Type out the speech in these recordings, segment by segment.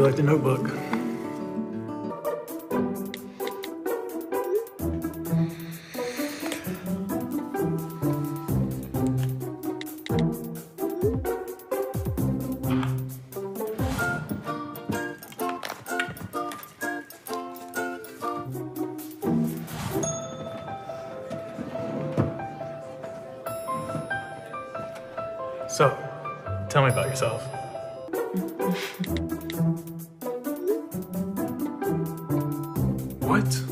you like The Notebook? So, tell me about yourself. What?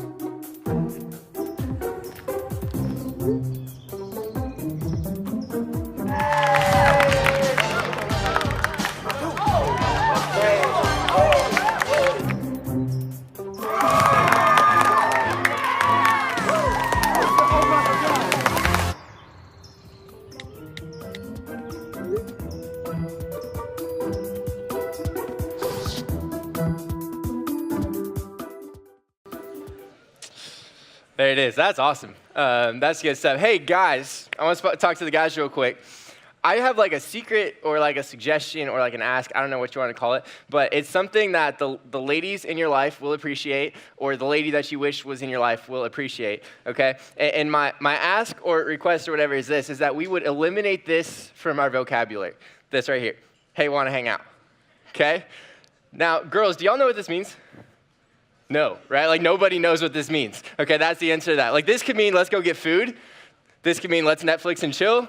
There it is. That's awesome. That's good stuff. Hey, guys, I want to talk to the guys real quick. I have like a secret or like a suggestion or like an ask. I don't know what you want to call it, but it's something that the ladies in your life will appreciate, or the lady that you wish was in your life will appreciate, okay? And my ask or request or whatever is this, is that we would eliminate this from our vocabulary. This right here. Hey, want to hang out, okay? Now, girls, do y'all know what this means? No, right? Like nobody knows what this means. Okay, that's the answer to that. Like this could mean let's go get food. This could mean let's Netflix and chill.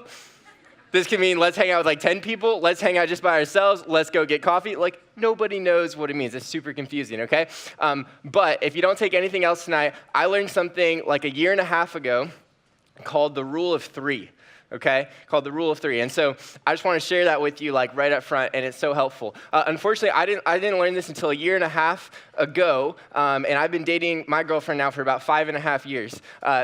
This could mean let's hang out with like 10 people. Let's hang out just by ourselves. Let's go get coffee. Like nobody knows what it means. It's super confusing, okay? But if you don't take anything else tonight, I learned something like a year and a half ago called the rule of three. Okay, called the rule of three. And so I just want to share that with you like right up front, and it's so helpful. Unfortunately, I didn't learn this until a year and a half ago, and I've been dating my girlfriend now for about 5.5 years.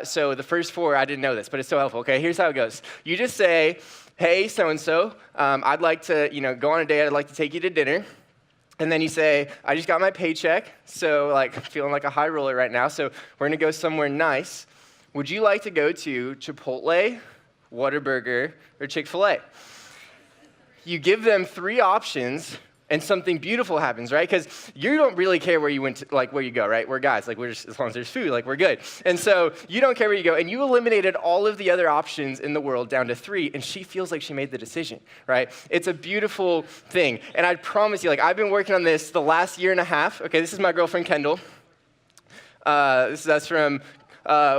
So the first 4, I didn't know this, but it's so helpful. Okay, here's how it goes. You just say, hey, so-and-so, I'd like to, go on a date. I'd like to take you to dinner. And then you say, I just got my paycheck, so like feeling like a high roller right now, so we're going to go somewhere nice. Would you like to go to Chipotle, Whataburger, or Chick-fil-A? You give them 3 options, and something beautiful happens, right? Because you don't really care where you went, where you go, right? We're guys, we're just, as long as there's food, we're good. And so you don't care where you go, and you eliminated all of the other options in the world down to 3, and she feels like she made the decision, right? It's a beautiful thing, and I promise you, I've been working on this the last year and a half. Okay, this is my girlfriend, Kendall. This is us from.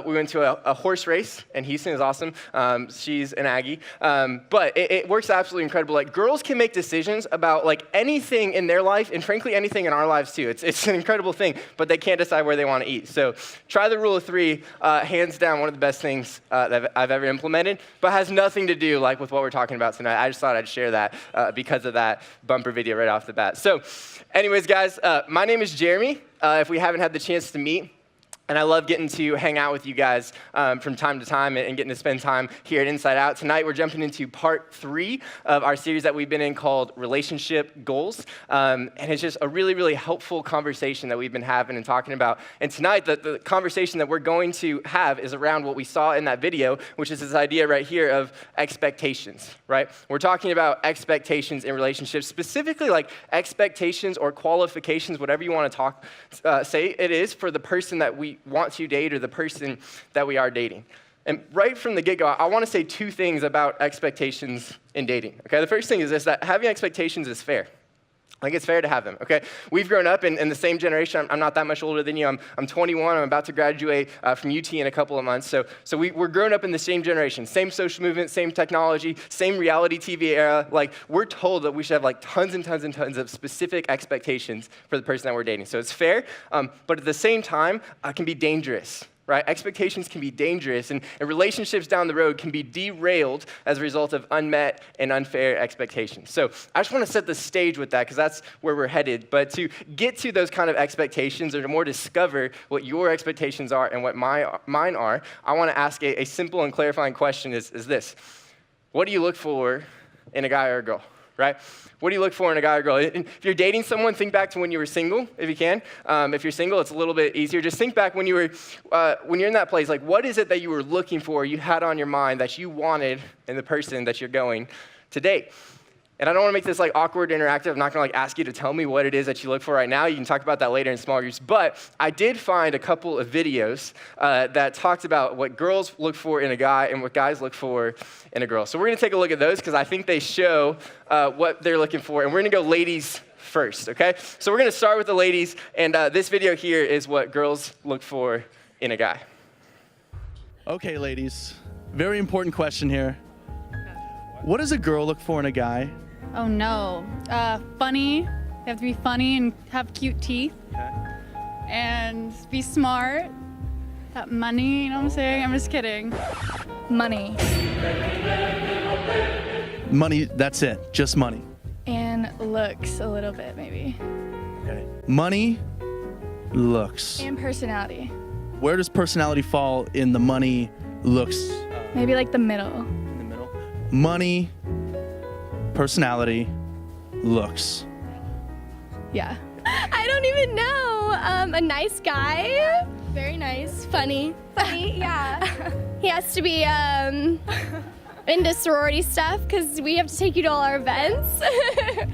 We went to a horse race in Houston. It was awesome. She's an Aggie. But it works absolutely incredible. Girls can make decisions about anything in their life, and frankly, anything in our lives too. It's an incredible thing, but they can't decide where they want to eat. So try the rule of 3. Hands down, one of the best things that I've ever implemented, but has nothing to do with what we're talking about tonight. I just thought I'd share that because of that bumper video right off the bat. So anyways, guys, my name is Jeremy. If we haven't had the chance to meet, and I love getting to hang out with you guys from time to time and getting to spend time here at Inside Out. Tonight, we're jumping into part 3 of our series that we've been in called Relationship Goals. And it's just a really, really helpful conversation that we've been having and talking about. And tonight, the conversation that we're going to have is around what we saw in that video, which is this idea right here of expectations, right? We're talking about expectations in relationships, specifically expectations or qualifications, whatever you want to say it is for the person that we want to date or the person that we are dating. And right from the get-go, I want to say 2 things about expectations in dating. Okay, the first thing is this, that having expectations is fair. It's fair to have them, okay? We've grown up in the same generation. I'm not that much older than you. I'm 21. I'm about to graduate from UT in a couple of months. So we're grown up in the same generation, same social movement, same technology, same reality TV era. We're told that we should have tons and tons and tons of specific expectations for the person that we're dating. So it's fair, but at the same time, it can be dangerous. Right? Expectations can be dangerous, and relationships down the road can be derailed as a result of unmet and unfair expectations. So I just want to set the stage with that because that's where we're headed. But to get to those kind of expectations or to more discover what your expectations are and what mine are, I want to ask a simple and clarifying question is this. What do you look for in a guy or a girl? Right? What do you look for in a guy or girl? If you're dating someone, think back to when you were single, if you can. If you're single, it's a little bit easier. Just think back when you're in that place. What is it that you were looking for, you had on your mind that you wanted in the person that you're going to date? And I don't want to make this like awkward interactive. I'm not going to like ask you to tell me what it is that you look for right now. You can talk about that later in small groups. But I did find a couple of videos that talked about what girls look for in a guy and what guys look for in a girl. So we're going to take a look at those because I think they show what they're looking for. And we're going to go ladies first, okay? So we're going to start with the ladies. And this video here is what girls look for in a guy. Okay, ladies. Very important question here. What does a girl look for in a guy? Oh no. Funny. They have to be funny and have cute teeth. Okay. And be smart. Have money, you know what I'm saying? I'm just kidding. Money. Money, that's it. Just money. And looks a little bit, maybe. Okay. Money, looks. And personality. Where does personality fall in the money, looks? Maybe like the middle. In the middle? Money, personality, looks. Yeah. I don't even know. A nice guy. Very nice. Funny. Funny, yeah. He has to be into sorority stuff because we have to take you to all our events.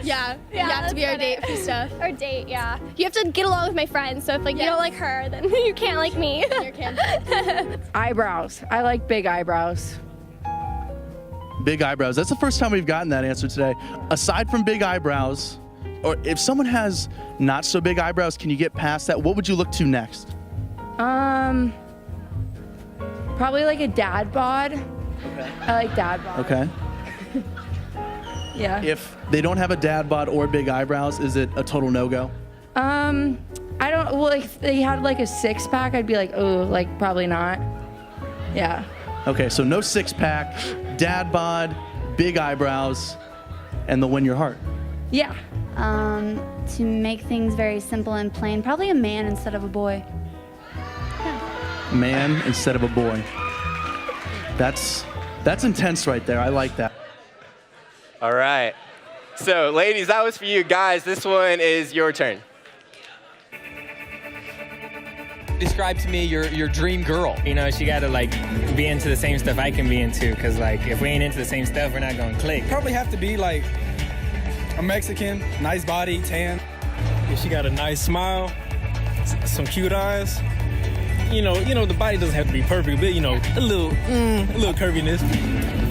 Yeah, you have to be our date for stuff. Our date, yeah. You have to get along with my friends, so if like you don't like her, then you can't like me. Eyebrows. I like big eyebrows. Big eyebrows. That's the first time we've gotten that answer today. Aside from big eyebrows, or if someone has not so big eyebrows, can you get past that? What would you look to next? Probably like a dad bod. Okay. I like dad bod. Okay. Yeah. If they don't have a dad bod or big eyebrows, is it a total no-go? I don't, well, if they had like a six-pack, I'd be like, oh, like probably not. Yeah. Okay, so no six-pack, dad bod, big eyebrows, and they'll win your heart. Yeah. To make things very simple and plain, probably a man instead of a boy. Man instead of a boy. That's intense right there. I like that. All right. So, ladies, that was for you. Guys, this one is your turn. Describe to me your dream girl. You know, she got to, like, be into the same stuff I can be into, because, like, if we ain't into the same stuff, we're not going to click. Probably have to be, like, a Mexican, nice body, tan. If she got a nice smile, some cute eyes. You know, the body doesn't have to be perfect, but, you know, a little curviness.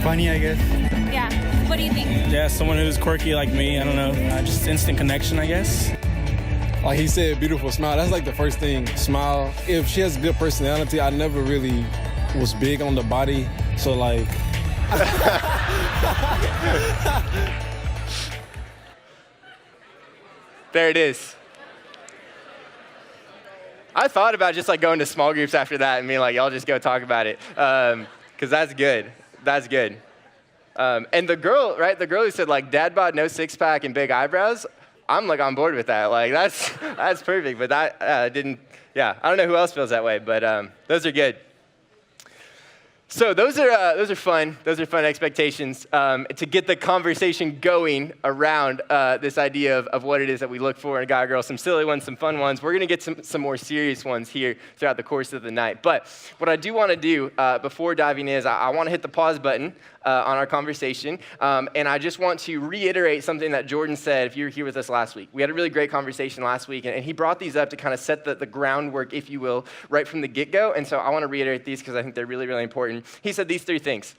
Funny, I guess. Yeah. What do you think? Yeah, someone who's quirky like me, I don't know. Just instant connection, I guess. Like he said, beautiful smile. That's like the first thing, smile. If she has a good personality, I never really was big on the body. So like... There it is. I thought about just like going to small groups after that and being like, y'all just go talk about it. Because that's good. That's good. And the girl, right? The girl who said like dad bod, no six pack, and big eyebrows. I'm like on board with that. Like that's perfect. But that didn't. Yeah, I don't know who else feels that way. But those are good. So those are fun. Those are fun expectations to get the conversation going around this idea of what it is that we look for in a guy or girl. Some silly ones, some fun ones. We're going to get some more serious ones here throughout the course of the night. But what I do want to do before diving in is I want to hit the pause button on our conversation. And I just want to reiterate something that Jordan said if you were here with us last week. We had a really great conversation last week, and he brought these up to kind of set the groundwork, if you will, right from the get-go. And so I want to reiterate these because I think they're really, really important. He said these three things.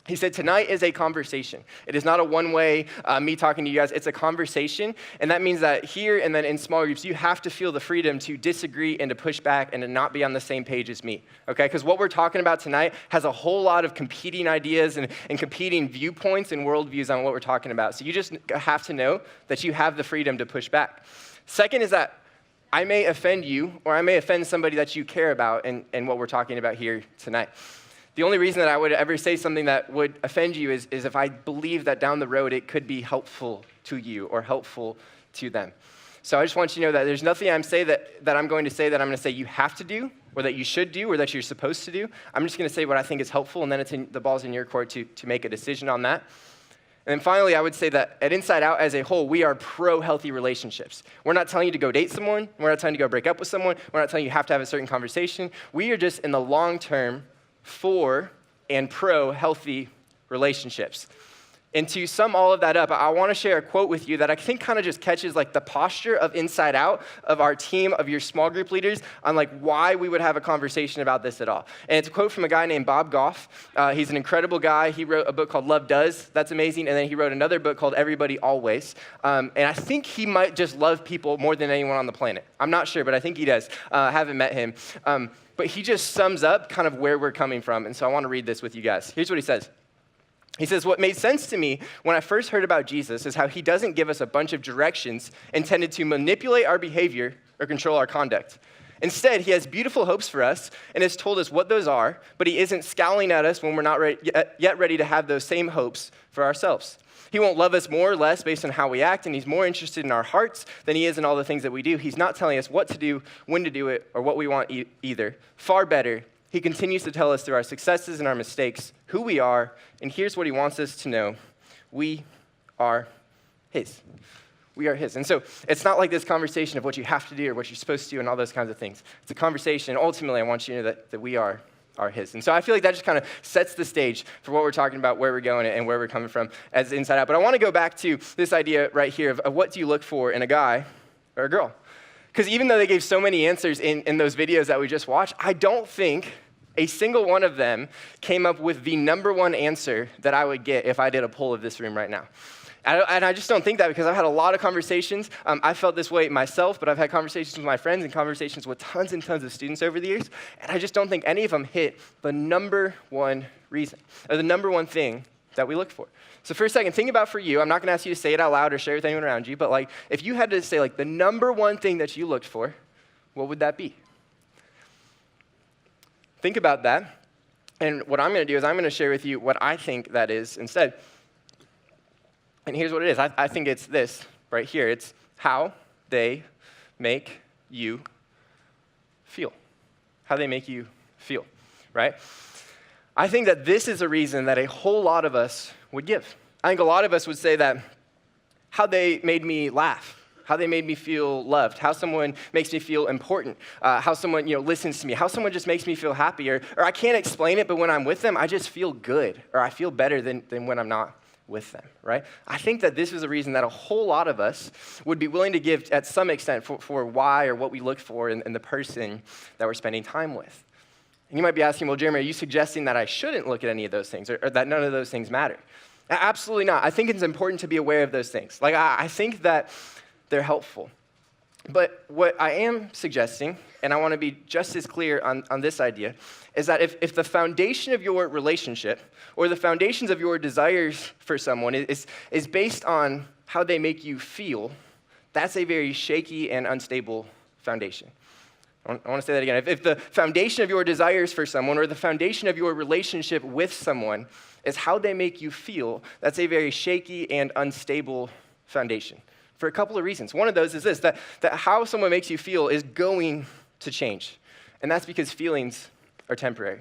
He said, tonight is a conversation. It is not a one-way, me talking to you guys. It's a conversation, and that means that here and then in small groups, you have to feel the freedom to disagree and to push back and to not be on the same page as me, okay? Because what we're talking about tonight has a whole lot of competing ideas and competing viewpoints and worldviews on what we're talking about. So you just have to know that you have the freedom to push back. Second is that I may offend you, or I may offend somebody that you care about in what we're talking about here tonight. The only reason that I would ever say something that would offend you is if I believe that down the road it could be helpful to you or helpful to them. So I just want you to know that there's nothing I'm going to say that I'm going to say you have to do or that you should do or that you're supposed to do. I'm just going to say what I think is helpful, and then the ball's in your court to make a decision on that. And then finally, I would say that at Inside Out as a whole, we are pro-healthy relationships. We're not telling you to go date someone. We're not telling you to go break up with someone. We're not telling you have to have a certain conversation. We are just in the long term for and pro-healthy relationships. And to sum all of that up, I want to share a quote with you that I think kind of just catches like the posture of Inside Out of our team, of your small group leaders, on like why we would have a conversation about this at all. And it's a quote from a guy named Bob Goff. He's an incredible guy. He wrote a book called Love Does. That's amazing. And then he wrote another book called Everybody Always. And I think he might just love people more than anyone on the planet. I'm not sure, but I think he does. I haven't met him. But he just sums up kind of where we're coming from. And so I want to read this with you guys. Here's what he says. He says, what made sense to me when I first heard about Jesus is how he doesn't give us a bunch of directions intended to manipulate our behavior or control our conduct. Instead, he has beautiful hopes for us and has told us what those are, but he isn't scowling at us when we're not yet ready to have those same hopes for ourselves. He won't love us more or less based on how we act, and he's more interested in our hearts than he is in all the things that we do. He's not telling us what to do, when to do it, or what we want either. Far better, he continues to tell us through our successes and our mistakes who we are, and here's what he wants us to know. We are his. We are his. And so it's not like this conversation of what you have to do or what you're supposed to do and all those kinds of things. It's a conversation, and ultimately I want you to know that we are his. And so I feel like that just kind of sets the stage for what we're talking about, where we're going, and where we're coming from as Inside Out. But I want to go back to this idea right here of what do you look for in a guy or a girl? Because even though they gave so many answers in those videos that we just watched, I don't think a single one of them came up with the number one answer that I would get if I did a poll of this room right now. And I just don't think that, because I've had a lot of conversations. I felt this way myself, but I've had conversations with my friends and conversations with tons and tons of students over the years, and I just don't think any of them hit the number one reason, or the number one thing that we look for. So for a second, think about for you. I'm not going to ask you to say it out loud or share with anyone around you, but like if you had to say like the number one thing that you looked for, what would that be? Think about that. And what I'm going to do is I'm going to share with you what I think that is instead. And here's what it is. I think it's this right here. It's how they make you feel. How they make you feel, right? I think that this is a reason that a whole lot of us would give. I think a lot of us would say that how they made me laugh, how they made me feel loved, how someone makes me feel important, how someone listens to me, how someone just makes me feel happy, or I can't explain it, but when I'm with them, I just feel good, or I feel better than when I'm not with them, right? I think that this is a reason that a whole lot of us would be willing to give at some extent for why or what we look for in the person that we're spending time with. And you might be asking, well, Jeremy, are you suggesting that I shouldn't look at any of those things, or that none of those things matter? Absolutely not. I think it's important to be aware of those things. Like, I think that they're helpful. But what I am suggesting, and I want to be just as clear on this idea, is that if the foundation of your relationship or the foundations of your desires for someone is based on how they make you feel, that's a very shaky and unstable foundation. I want to say that again. If the foundation of your desires for someone or the foundation of your relationship with someone is how they make you feel, that's a very shaky and unstable foundation for a couple of reasons. One of those is this, that how someone makes you feel is going to change. And that's because feelings are temporary.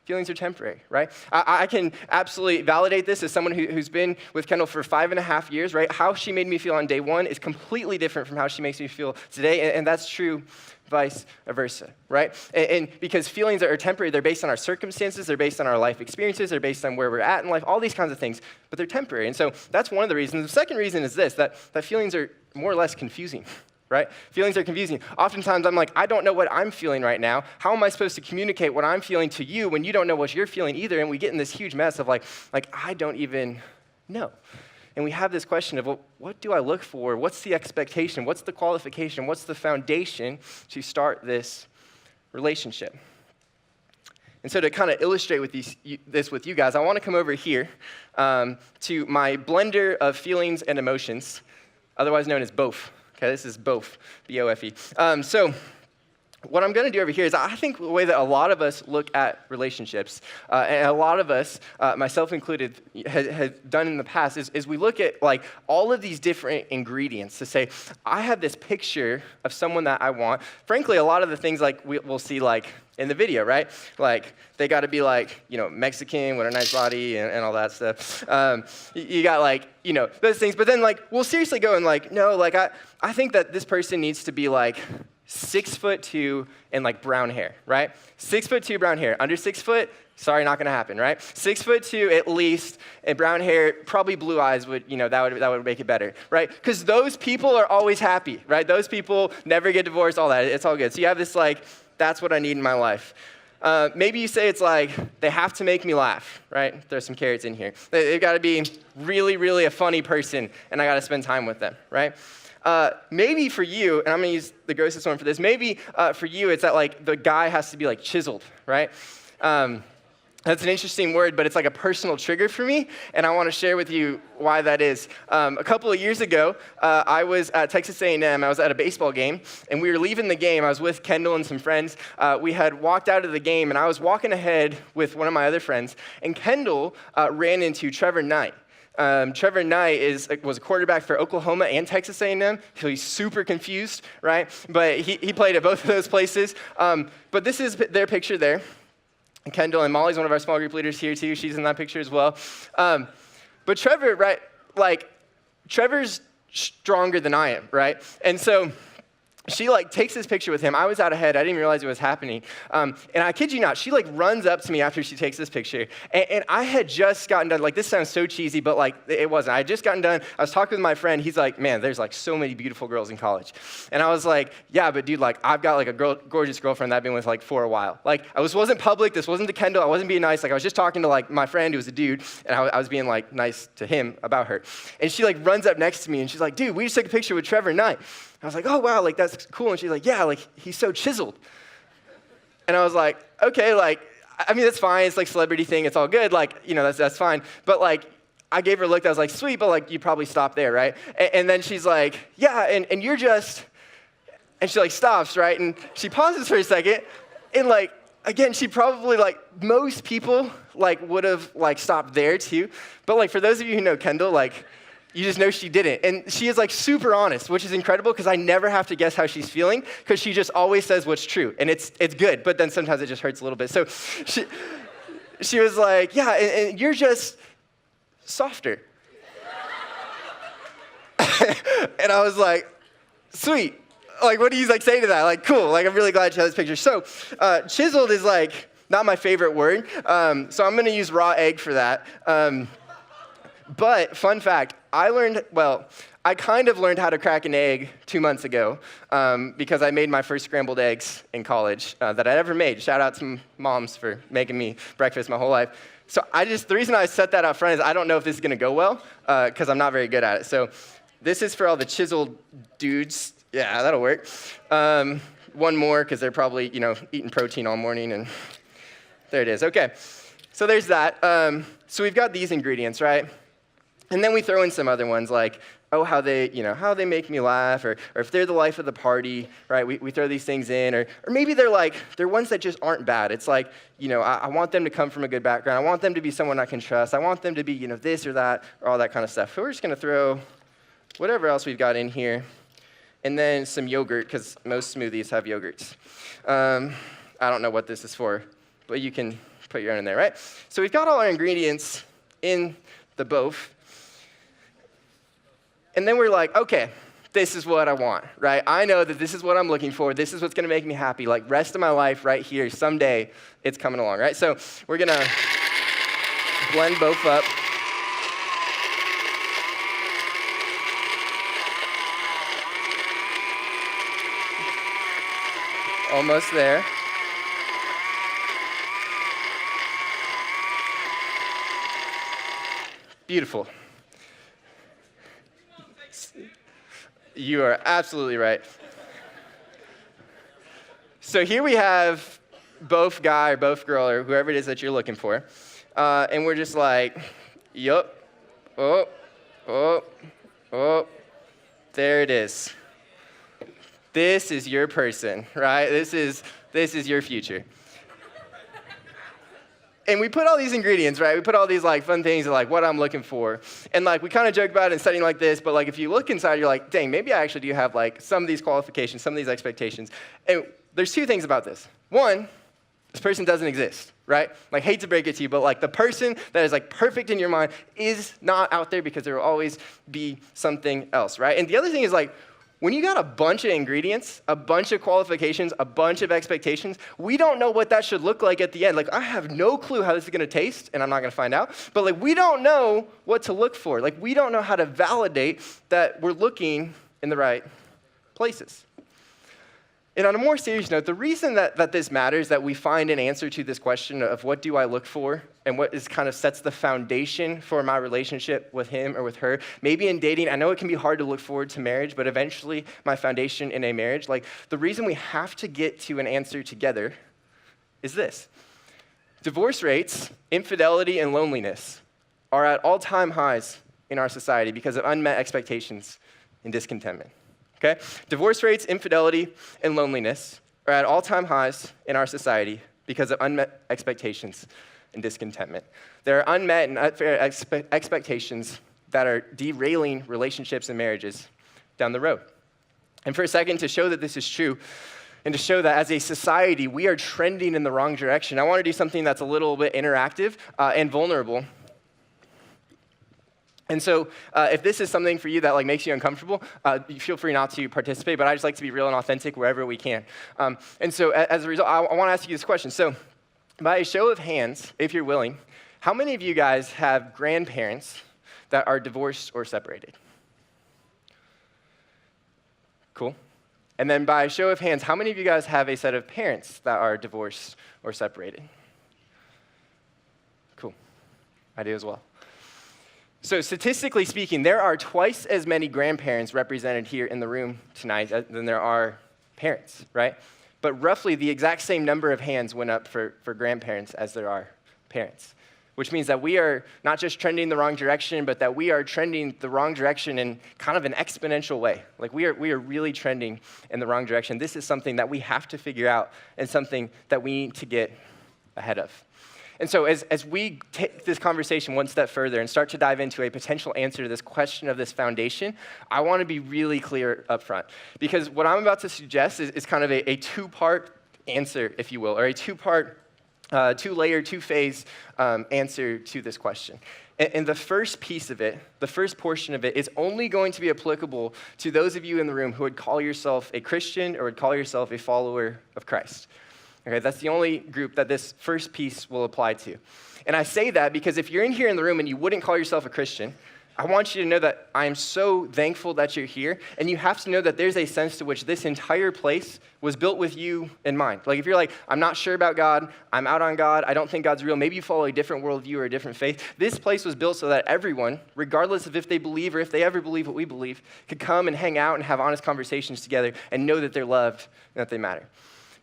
Feelings are temporary, right? I can absolutely validate this as someone who's been with Kendall for 5.5 years, right? How she made me feel on day one is completely different from how she makes me feel today, and that's true vice versa, right? And because feelings are temporary, they're based on our circumstances, they're based on our life experiences, they're based on where we're at in life, all these kinds of things, but they're temporary. And so that's one of the reasons. The second reason is this, that feelings are more or less confusing, right? Feelings are confusing. Oftentimes I'm like, I don't know what I'm feeling right now. How am I supposed to communicate what I'm feeling to you when you don't know what you're feeling either? And we get in this huge mess of like I don't even know. And we have this question of, well, what do I look for? What's the expectation? What's the qualification? What's the foundation to start this relationship? And so to kind of illustrate with this with you guys, I want to come over here to my blender of feelings and emotions, otherwise known as BOF. Okay, this is BOF, B-O-F-E. So what I'm going to do over here is I think the way that a lot of us look at relationships, and a lot of us, myself included, have done in the past, is we look at like all of these different ingredients to say, I have this picture of someone that I want. Frankly, a lot of the things like we'll see like in the video, right? Like they got to be like, Mexican with a nice body and all that stuff. You got like, those things. But then like we'll seriously go and like, no, like I think that this person needs to be like 6'2", and like brown hair, right? 6'2", brown hair. Under 6 foot, sorry, not gonna happen, right? 6'2" at least, and brown hair, probably blue eyes would, that would make it better, right? Because those people are always happy, right? Those people never get divorced, all that. It's all good. So you have this like, that's what I need in my life. Maybe you say it's like, they have to make me laugh, right? There's some carrots in here. They've got to be really, really a funny person, and I got to spend time with them, right? Maybe for you, and I'm going to use the grossest one for this, maybe for you it's that like the guy has to be like chiseled, right? That's an interesting word, but it's like a personal trigger for me, and I want to share with you why that is. A couple of years ago, I was at Texas A&M. I was at a baseball game, and we were leaving the game. I was with Kendall and some friends. We had walked out of the game, and I was walking ahead with one of my other friends, and Kendall ran into Trevor Knight. Trevor Knight was a quarterback for Oklahoma and Texas A&M, so he's super confused, right? But he played at both of those places. But this is their picture there. Kendall and Molly's one of our small group leaders here too. She's in that picture as well. But Trevor, right, like Trevor's stronger than I am, right? And so she like takes this picture with him. I was out ahead. I didn't even realize it was happening. And I kid you not, she like runs up to me after she takes this picture. And I had just gotten done. Like this sounds so cheesy, but like it wasn't. I had just gotten done. I was talking with my friend. He's like, man, there's like so many beautiful girls in college. And I was like, yeah, but dude, like I've got like a gorgeous girlfriend that I've been with like for a while. Like wasn't public. This wasn't to Kendall. I wasn't being nice. Like I was just talking to like my friend who was a dude, and I was being like nice to him about her. And she like runs up next to me and she's like, dude, we just took a picture with Trevor Knight. I was like, oh, wow, like, that's cool. And she's like, yeah, like, he's so chiseled. And I was like, okay, like, I mean, that's fine. It's like celebrity thing. It's all good. Like, that's fine. But, like, I gave her a look that was like, sweet, but, like, you probably stop there, right? And then she's like, yeah, and you're just, and she, like, stops, right? And she pauses for a second. And, like, again, she probably, like, most people, like, would have, like, stopped there, too. But, like, for those of you who know Kendall, like, you just know she didn't. And she is like super honest, which is incredible because I never have to guess how she's feeling because she just always says what's true. And it's good, but then sometimes it just hurts a little bit. So she was like, yeah, and you're just softer. And I was like, sweet. Like, what do you like say to that? Like, cool. Like, I'm really glad you had this picture. So chiseled is like not my favorite word. So I'm going to use raw egg for that. But fun fact, I kind of learned how to crack an egg 2 months ago because I made my first scrambled eggs in college that I ever made. Shout out to moms for making me breakfast my whole life. So the reason I set that up front is I don't know if this is going to go well because I'm not very good at it. So this is for all the chiseled dudes. Yeah, that'll work. One more because they're probably, eating protein all morning. And there it is. Okay, so there's that. So we've got these ingredients, right? And then we throw in some other ones like, how they make me laugh, or if they're the life of the party, right? We throw these things in, or maybe they're ones that just aren't bad. It's like, I want them to come from a good background. I want them to be someone I can trust. I want them to be, this or that, or all that kind of stuff. So we're just going to throw whatever else we've got in here, and then some yogurt, because most smoothies have yogurts. I don't know what this is for, but you can put your own in there, right? So we've got all our ingredients in the both. And then we're like, okay, this is what I want, right? I know that this is what I'm looking for. This is what's going to make me happy. Like, rest of my life right here, someday it's coming along, right? So we're going to blend both up. Almost there. Beautiful. You are absolutely right. So here we have both guy or both girl or whoever it is that you're looking for. And we're just like, yup, oh, there it is. This is your person, right? This is your future. And we put all these ingredients, right? We put all these like fun things of like what I'm looking for. And like we kind of joke about it in setting like this, but like if you look inside, you're like, dang, maybe I actually do have like some of these qualifications, some of these expectations. And there's two things about this. One, this person doesn't exist, right? Like, hate to break it to you, but like the person that is like perfect in your mind is not out there because there will always be something else, right? And the other thing is like, when you got a bunch of ingredients, a bunch of qualifications, a bunch of expectations, we don't know what that should look like at the end. Like, I have no clue how this is going to taste, and I'm not going to find out. But like, we don't know what to look for. Like, we don't know how to validate that we're looking in the right places. And on a more serious note, the reason that this matters, that we find an answer to this question of what do I look for and what is kind of sets the foundation for my relationship with him or with her. Maybe in dating, I know it can be hard to look forward to marriage, but eventually my foundation in a marriage, like the reason we have to get to an answer together is this. Divorce rates, infidelity, and loneliness are at all-time highs in our society because of unmet expectations and discontentment. Okay? Divorce rates, infidelity, and loneliness are at all-time highs in our society because of unmet expectations and discontentment. There are unmet and unfair expectations that are derailing relationships and marriages down the road. And for a second, to show that this is true, and to show that as a society, we are trending in the wrong direction, I want to do something that's a little bit interactive and vulnerable. And so if this is something for you that like makes you uncomfortable, you feel free not to participate, but I just like to be real and authentic wherever we can. And so as a result, I want to ask you this question. So by a show of hands, if you're willing, how many of you guys have grandparents that are divorced or separated? Cool. And then by a show of hands, how many of you guys have a set of parents that are divorced or separated? Cool. I do as well. So statistically speaking, there are twice as many grandparents represented here in the room tonight than there are parents, right? But roughly the exact same number of hands went up for grandparents as there are parents, which means that we are not just trending the wrong direction, but that we are trending the wrong direction in kind of an exponential way. Like we are really trending in the wrong direction. This is something that we have to figure out and something that we need to get ahead of. And so as we take this conversation one step further and start to dive into a potential answer to this question of this foundation, I want to be really clear up front. Because what I'm about to suggest is kind of a two-part answer, if you will, or a two-part, two-layer, two-phase answer to this question. And the first piece of it, the first portion of it, is only going to be applicable to those of you in the room who would call yourself a Christian or would call yourself a follower of Christ. Okay, that's the only group that this first piece will apply to. And I say that because if you're in here in the room and you wouldn't call yourself a Christian, I want you to know that I am so thankful that you're here, and you have to know that there's a sense to which this entire place was built with you in mind. Like if you're like, I'm not sure about God, I'm out on God, I don't think God's real, maybe you follow a different worldview or a different faith, this place was built so that everyone, regardless of if they believe or if they ever believe what we believe, could come and hang out and have honest conversations together and know that they're loved and that they matter.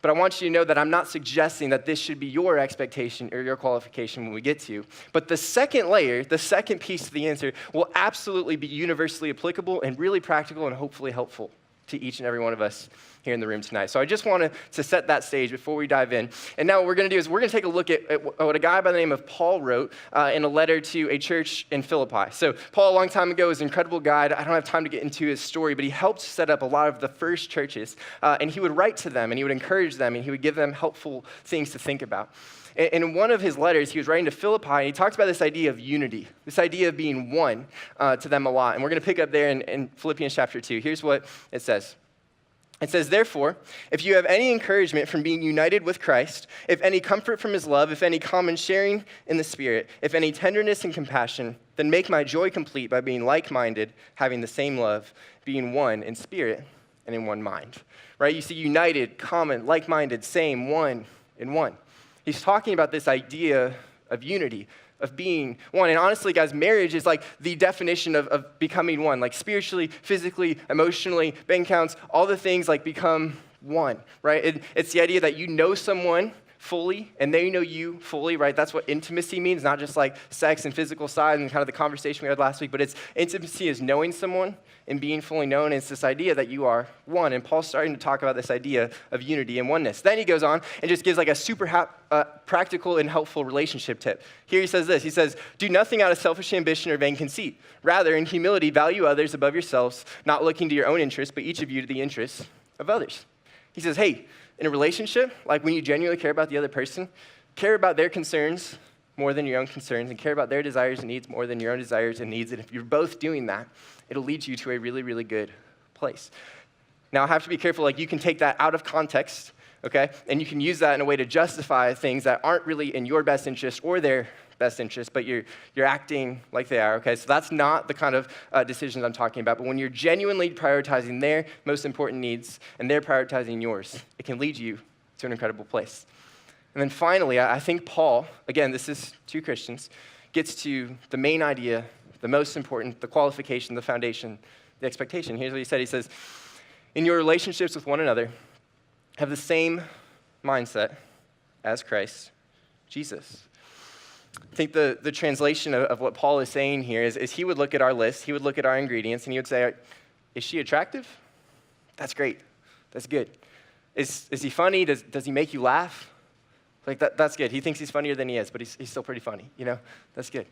But I want you to know that I'm not suggesting that this should be your expectation or your qualification when we get to you. But the second layer, the second piece of the answer will absolutely be universally applicable and really practical and hopefully helpful to each and every one of us here in the room tonight. So I just wanted to set that stage before we dive in. And now what we're going to do is we're going to take a look at what a guy by the name of Paul wrote in a letter to a church in Philippi. So Paul, a long time ago, was an incredible guy. I don't have time to get into his story, but he helped set up a lot of the first churches. And he would write to them, and he would encourage them, and he would give them helpful things to think about. And in one of his letters, he was writing to Philippi, and he talks about this idea of unity, this idea of being one to them a lot. And we're going to pick up there in Philippians chapter 2. Here's what it says. It says, therefore, if you have any encouragement from being united with Christ, if any comfort from his love, if any common sharing in the Spirit, if any tenderness and compassion, then make my joy complete by being like-minded, having the same love, being one in spirit and in one mind. Right? You see united, common, like-minded, same, one in one. He's talking about this idea of unity, of being one. And honestly, guys, marriage is like the definition of becoming one, like spiritually, physically, emotionally, bank accounts, all the things like become one, right? It's the idea that you know someone fully and they know you fully, right? That's what intimacy means, not just like sex and physical side and kind of the conversation we had last week, but it's intimacy is knowing someone and being fully known. And it's this idea that you are one. And Paul's starting to talk about this idea of unity and oneness. Then he goes on and just gives like a super practical and helpful relationship tip. Here he says this. He says, do nothing out of selfish ambition or vain conceit. Rather, in humility, value others above yourselves, not looking to your own interests, but each of you to the interests of others. He says, hey, in a relationship, like when you genuinely care about the other person, care about their concerns more than your own concerns and care about their desires and needs more than your own desires and needs. And if you're both doing that, it'll lead you to a really, really good place. Now, I have to be careful, like you can take that out of context, okay? And you can use that in a way to justify things that aren't really in your best interest or their best interest, but you're acting like they are, okay? So that's not the kind of decisions I'm talking about. But when you're genuinely prioritizing their most important needs and they're prioritizing yours, it can lead you to an incredible place. And then finally, I think Paul, again, this is two Christians, gets to the main idea, the most important, the qualification, the foundation, the expectation. Here's what he said. He says, in your relationships with one another, have the same mindset as Christ Jesus. I think the translation of what Paul is saying here is he would look at our list, he would look at our ingredients, and he would say, is she attractive? That's great. That's good. Is he funny? Does he make you laugh? Like, that's good. He thinks he's funnier than he is, but he's still pretty funny, you know? That's good.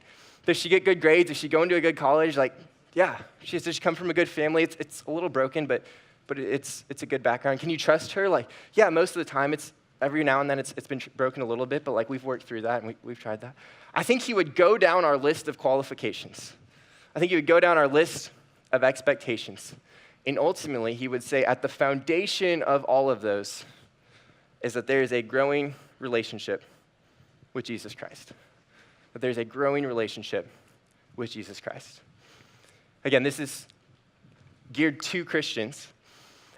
Does she get good grades? Does she go into a good college? Like, yeah. Does she come from a good family? It's a little broken, but it's a good background. Can you trust her? Like, yeah, most of the time, every now and then it's been broken a little bit, but like we've worked through that and we've tried that. I think he would go down our list of qualifications. I think he would go down our list of expectations. And ultimately, he would say at the foundation of all of those is that there is a growing relationship with Jesus Christ. That there's a growing relationship with Jesus Christ. Again, this is geared to Christians.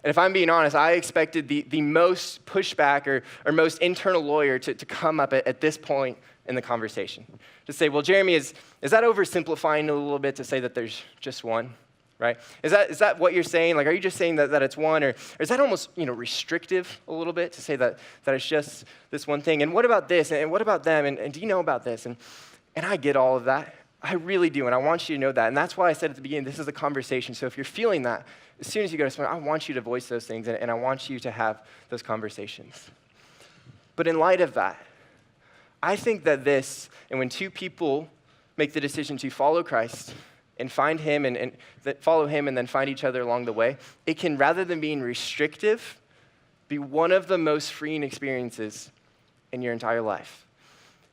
And if I'm being honest, I expected the most pushback or most internal lawyer to come up at this point in the conversation. To say, well, Jeremy, is that oversimplifying a little bit to say that there's just one, right? Is that what you're saying? Like, are you just saying that it's one? Or is that almost, restrictive a little bit to say that it's just this one thing? And what about this? And what about them? And do you know about this? And I get all of that. I really do, and I want you to know that. And that's why I said at the beginning, this is a conversation. So if you're feeling that, as soon as you go to someone, I want you to voice those things, and I want you to have those conversations. But in light of that, I think that and when two people make the decision to follow Christ and find him and that follow him and then find each other along the way, it can, rather than being restrictive, be one of the most freeing experiences in your entire life.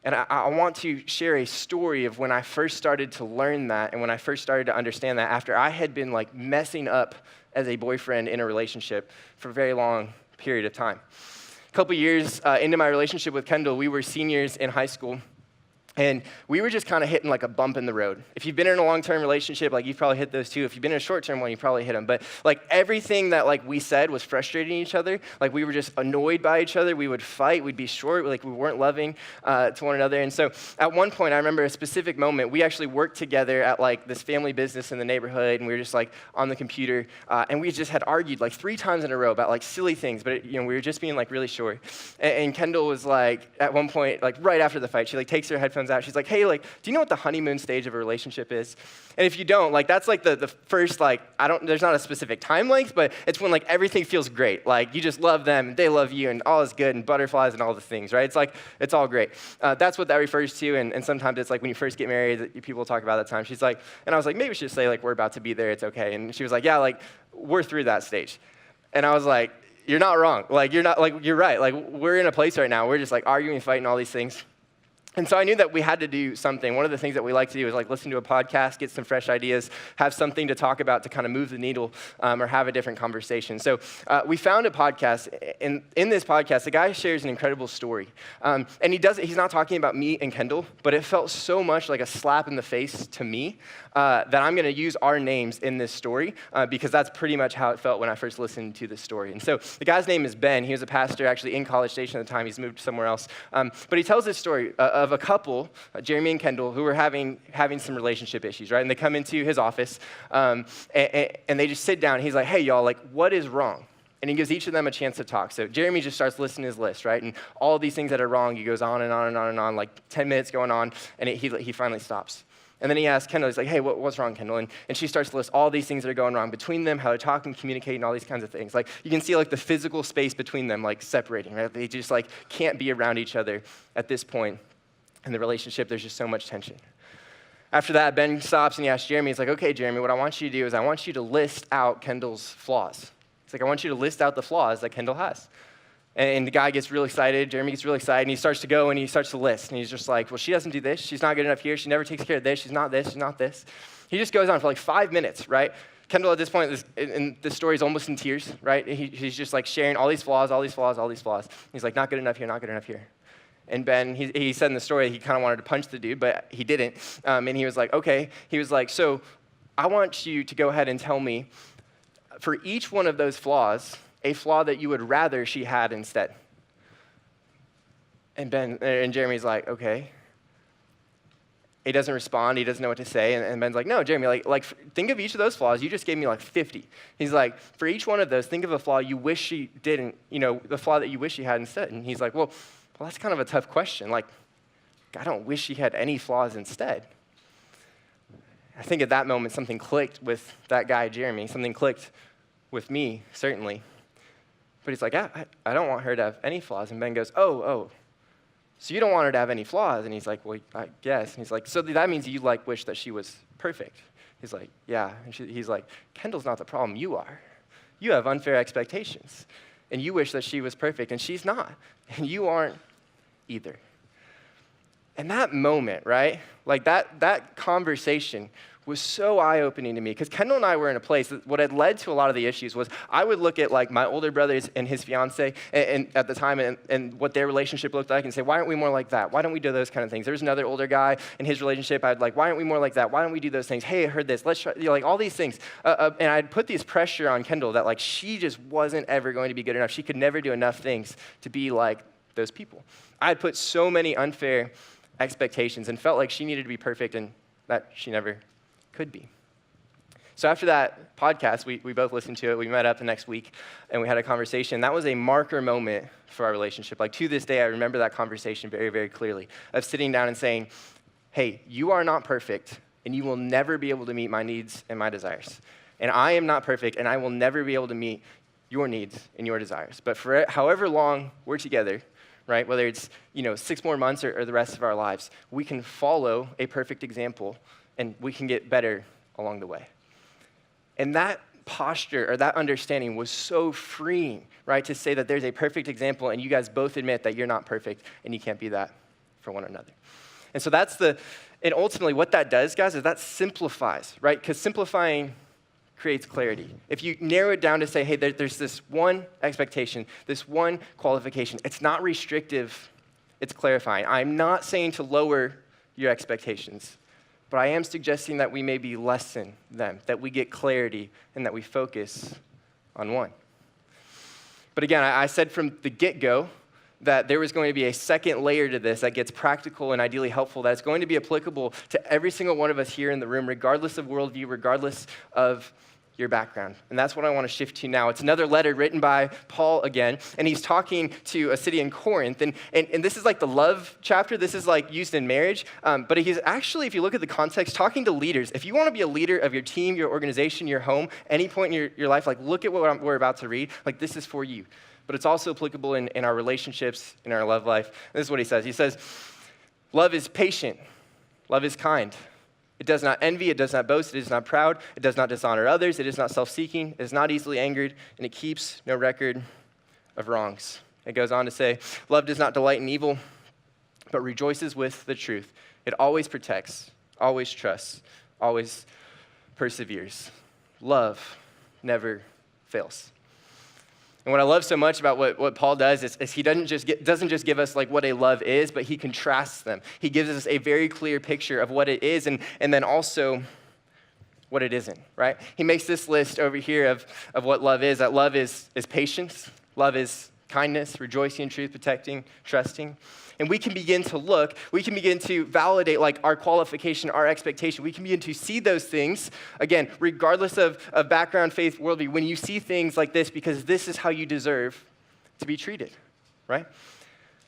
And I want to share a story of when I first started to learn that and when I first started to understand that after I had been like messing up as a boyfriend in a relationship for a very long period of time. A couple years into my relationship with Kendall, we were seniors in high school. And we were just kind of hitting like a bump in the road. If you've been in a long-term relationship, like you've probably hit those too. If you've been in a short-term one, you probably hit them. But like everything that like we said was frustrating each other. Like we were just annoyed by each other. We would fight. We'd be short. Like we weren't loving to one another. And so at one point, I remember a specific moment. We actually worked together at like this family business in the neighborhood, and we were just like on the computer, and we just had argued like 3 times in a row about like silly things. But we were just being like really short. And Kendall was like at one point, like right after the fight, she like takes her headphones out. She's like, hey, like, do you know what the honeymoon stage of a relationship is? And if you don't, like, that's like the first, like, there's not a specific time length, but it's when like everything feels great. Like you just love them, and they love you, and all is good, and butterflies and all the things, right? It's like, it's all great. That's what that refers to, and sometimes it's like when you first get married, people talk about that time. She's like, and I was like, maybe we should say like, we're about to be there, it's okay. And she was like, yeah, like, we're through that stage. And I was like, you're not wrong. Like, you're right. Like, we're in a place right now, we're just like arguing, fighting, all these things. And so I knew that we had to do something. One of the things that we like to do is like listen to a podcast, get some fresh ideas, have something to talk about to kind of move the needle or have a different conversation. So we found a podcast. In this podcast, the guy shares an incredible story. And he's not talking about me and Kendall, but it felt so much like a slap in the face to me that I'm going to use our names in this story because that's pretty much how it felt when I first listened to this story. And so the guy's name is Ben. He was a pastor actually in College Station at the time. He's moved somewhere else. But he tells this story of a couple, Jeremy and Kendall, who were having some relationship issues, right? And they come into his office, and they just sit down. And he's like, hey, y'all, like, what is wrong? And he gives each of them a chance to talk. So Jeremy just starts listing his list, right? And all these things that are wrong, he goes on and on and on and on, like 10 minutes going on, and he finally stops. And then he asks Kendall, he's like, hey, what's wrong, Kendall? And she starts to list all these things that are going wrong between them, how they're talking, communicating, all these kinds of things. Like, you can see, like, the physical space between them, like, separating, right? They just, like, can't be around each other at this point in the relationship. There's just so much tension. After that, Ben stops and he asks Jeremy, he's like, okay, Jeremy, what I want you to do is I want you to list out Kendall's flaws. It's like, I want you to list out the flaws that Kendall has. And the guy gets really excited, Jeremy gets really excited, and he starts to go and he starts to list. And he's just like, well, she doesn't do this, she's not good enough here, she never takes care of this, she's not this, she's not this. He just goes on for like 5 minutes, right? Kendall at this point, in the story is almost in tears, right? He's just like sharing all these flaws. He's like, not good enough here. And Ben, he said in the story he kind of wanted to punch the dude, but he didn't. And he was like, okay. He was like, so I want you to go ahead and tell me, for each one of those flaws, a flaw that you would rather she had instead. And Jeremy's like, okay. He doesn't respond. He doesn't know what to say. And Ben's like, no, Jeremy, like think of each of those flaws. You just gave me like 50. He's like, for each one of those, think of a flaw you wish she didn't, the flaw that you wish she had instead. And he's like, well, that's kind of a tough question. Like, I don't wish she had any flaws instead. I think at that moment, something clicked with that guy, Jeremy. Something clicked with me, certainly. But he's like, I don't want her to have any flaws. And Ben goes, oh, so you don't want her to have any flaws? And he's like, well, I guess. And he's like, so that means you wish that she was perfect. He's like, yeah. And he's like, Kendall's not the problem. You are. You have unfair expectations. And you wish that she was perfect, and she's not. And you aren't either. And that moment, right? Like that conversation was so eye-opening to me, because Kendall and I were in a place that what had led to a lot of the issues was I would look at like my older brothers and his fiance and at the time and what their relationship looked like and say, why aren't we more like that? Why don't we do those kind of things? There's another older guy in his relationship. I'd like, why aren't we more like that? Why don't we do those things? Hey, I heard this. Let's try, like all these things. And I'd put this pressure on Kendall that like she just wasn't ever going to be good enough. She could never do enough things to be like those people. I had put so many unfair expectations and felt like she needed to be perfect and that she never could be. So after that podcast, we both listened to it. We met up the next week, and we had a conversation. That was a marker moment for our relationship. Like, to this day, I remember that conversation very, very clearly, of sitting down and saying, hey, you are not perfect, and you will never be able to meet my needs and my desires. And I am not perfect, and I will never be able to meet your needs and your desires. But for however long we're together, right, whether it's 6 more months or the rest of our lives, we can follow a perfect example, and we can get better along the way. And that posture or that understanding was so freeing, right, to say that there's a perfect example and you guys both admit that you're not perfect and you can't be that for one another. And so and ultimately what that does, guys, is that simplifies, right? Because simplifying creates clarity. If you narrow it down to say, hey, there's this one expectation, this one qualification, it's not restrictive, it's clarifying. I'm not saying to lower your expectations, but I am suggesting that we maybe lessen them, that we get clarity, and that we focus on one. But again, I said from the get-go that there was going to be a second layer to this that gets practical and ideally helpful, that's going to be applicable to every single one of us here in the room, regardless of worldview, regardless of your background. And that's what I want to shift to now. It's another letter written by Paul again, and he's talking to a city in Corinth. And this is like the love chapter. This is like used in marriage. But he's actually, if you look at the context, talking to leaders. If you want to be a leader of your team, your organization, your home, any point in your life, like look at what we're about to read. Like this is for you. But it's also applicable in our relationships, in our love life. And this is what he says. He says, love is patient. Love is kind. It does not envy, it does not boast, it is not proud, it does not dishonor others, it is not self-seeking, it is not easily angered, and it keeps no record of wrongs. It goes on to say, love does not delight in evil, but rejoices with the truth. It always protects, always trusts, always perseveres. Love never fails. And what I love so much about what Paul does is he doesn't just give us like what a love is, but he contrasts them. He gives us a very clear picture of what it is and then also what it isn't, right? He makes this list over here of what love is, that love is patience, love is kindness, rejoicing in truth, protecting, trusting. And we can begin to validate like our qualification, our expectation. We can begin to see those things, again, regardless of background, faith, worldview, when you see things like this, because this is how you deserve to be treated, right?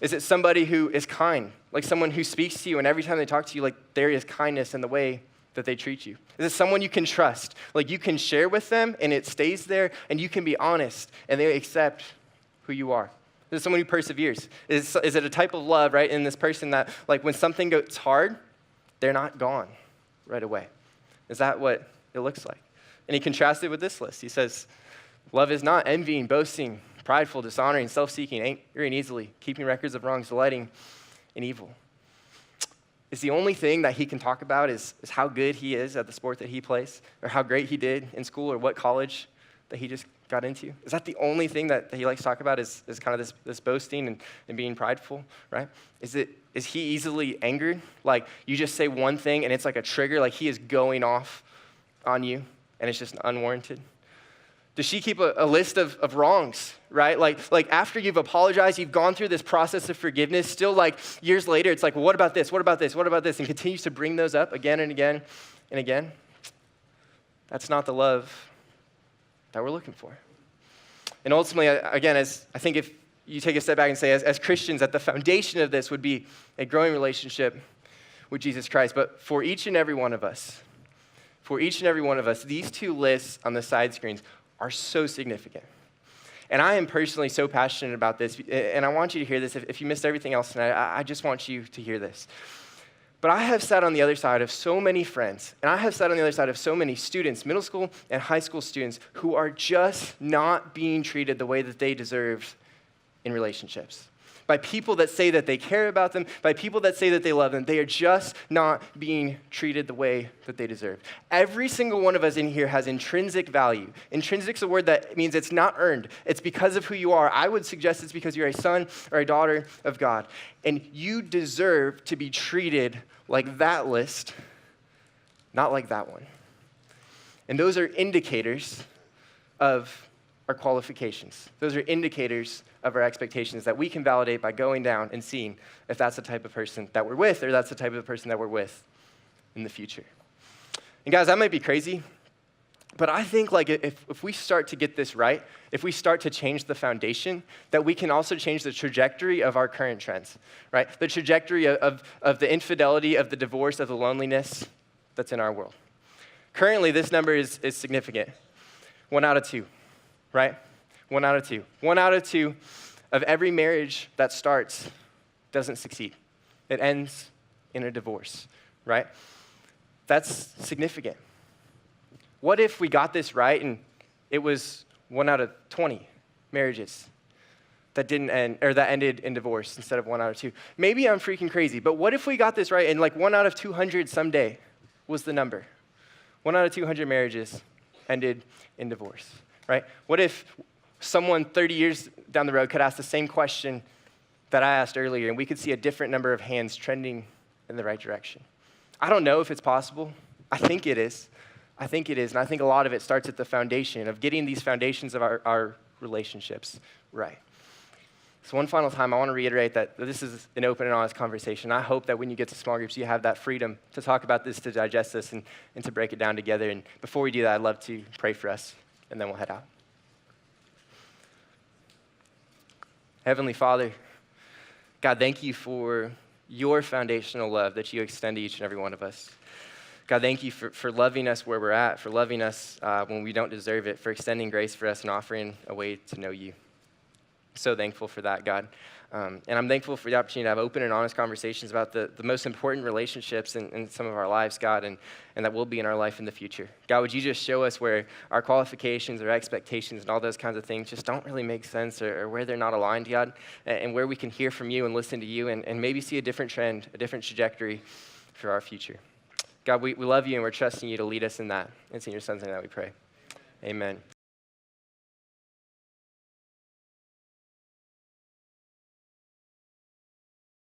Is it somebody who is kind, like someone who speaks to you and every time they talk to you, like there is kindness in the way that they treat you? Is it someone you can trust? Like you can share with them and it stays there and you can be honest and they accept who you are? Is it someone who perseveres? Is it a type of love, right, in this person that, like, when something gets hard, they're not gone right away? Is that what it looks like? And he contrasts it with this list. He says, love is not envying, boasting, prideful, dishonoring, self-seeking, angry and easily, keeping records of wrongs, delighting in evil. is the only thing that he can talk about is how good he is at the sport that he plays, or how great he did in school, or what college that he just got into? Is that the only thing that he likes to talk about is kind of this boasting and being prideful, right? Is he easily angered? Like you just say one thing and it's like a trigger, like he is going off on you and it's just unwarranted? Does she keep a list of wrongs, right? Like after you've apologized, you've gone through this process of forgiveness, still like years later, it's like, well, what about this? What about this? What about this? And continues to bring those up again and again and again. That's not the love that we're looking for. And ultimately, again, as I think if you take a step back and say, as Christians, at the foundation of this would be a growing relationship with Jesus Christ. But for each and every one of us, these two lists on the side screens are so significant. And I am personally so passionate about this, and I want you to hear this. If you missed everything else tonight, I just want you to hear this. But I have sat on the other side of so many friends, and I have sat on the other side of so many students, middle school and high school students, who are just not being treated the way that they deserve in relationships. By people that say that they care about them, by people that say that they love them, they are just not being treated the way that they deserve. Every single one of us in here has intrinsic value. Intrinsic's a word that means it's not earned. It's because of who you are. I would suggest it's because you're a son or a daughter of God. And you deserve to be treated like that list, not like that one. And those are indicators of our qualifications. Those are indicators of our expectations that we can validate by going down and seeing if that's the type of person that we're with, or that's the type of person that we're with in the future. And guys, that might be crazy, but I think like if we start to get this right, if we start to change the foundation, that we can also change the trajectory of our current trends, right? The trajectory of the infidelity, of the divorce, of the loneliness that's in our world. Currently, this number is significant. 1 out of 2. Right? 1 out of 2. 1 out of 2 of every marriage that starts doesn't succeed. It ends in a divorce, right? That's significant. What if we got this right and it was 1 out of 20 marriages that didn't end, or that ended in divorce instead of 1 out of 2? Maybe I'm freaking crazy, but what if we got this right and like 1 out of 200 someday was the number? 1 out of 200 marriages ended in divorce. Right? What if someone 30 years down the road could ask the same question that I asked earlier, and we could see a different number of hands trending in the right direction? I don't know if it's possible. I think it is. And I think a lot of it starts at the foundation of getting these foundations of our relationships right. So one final time, I want to reiterate that this is an open and honest conversation. I hope that when you get to small groups, you have that freedom to talk about this, to digest this, and to break it down together. And before we do that, I'd love to pray for us, and then we'll head out. Heavenly Father, God, thank you for your foundational love that you extend to each and every one of us. God, thank you for loving us where we're at, for loving us when we don't deserve it, for extending grace for us and offering a way to know you. So thankful for that, God. And I'm thankful for the opportunity to have open and honest conversations about the most important relationships in some of our lives, God, and that will be in our life in the future. God, would you just show us where our qualifications or expectations and all those kinds of things just don't really make sense, or where they're not aligned, God, and where we can hear from you and listen to you and maybe see a different trend, a different trajectory for our future. God, we love you and we're trusting you to lead us in that. It's in your son's name that we pray. Amen.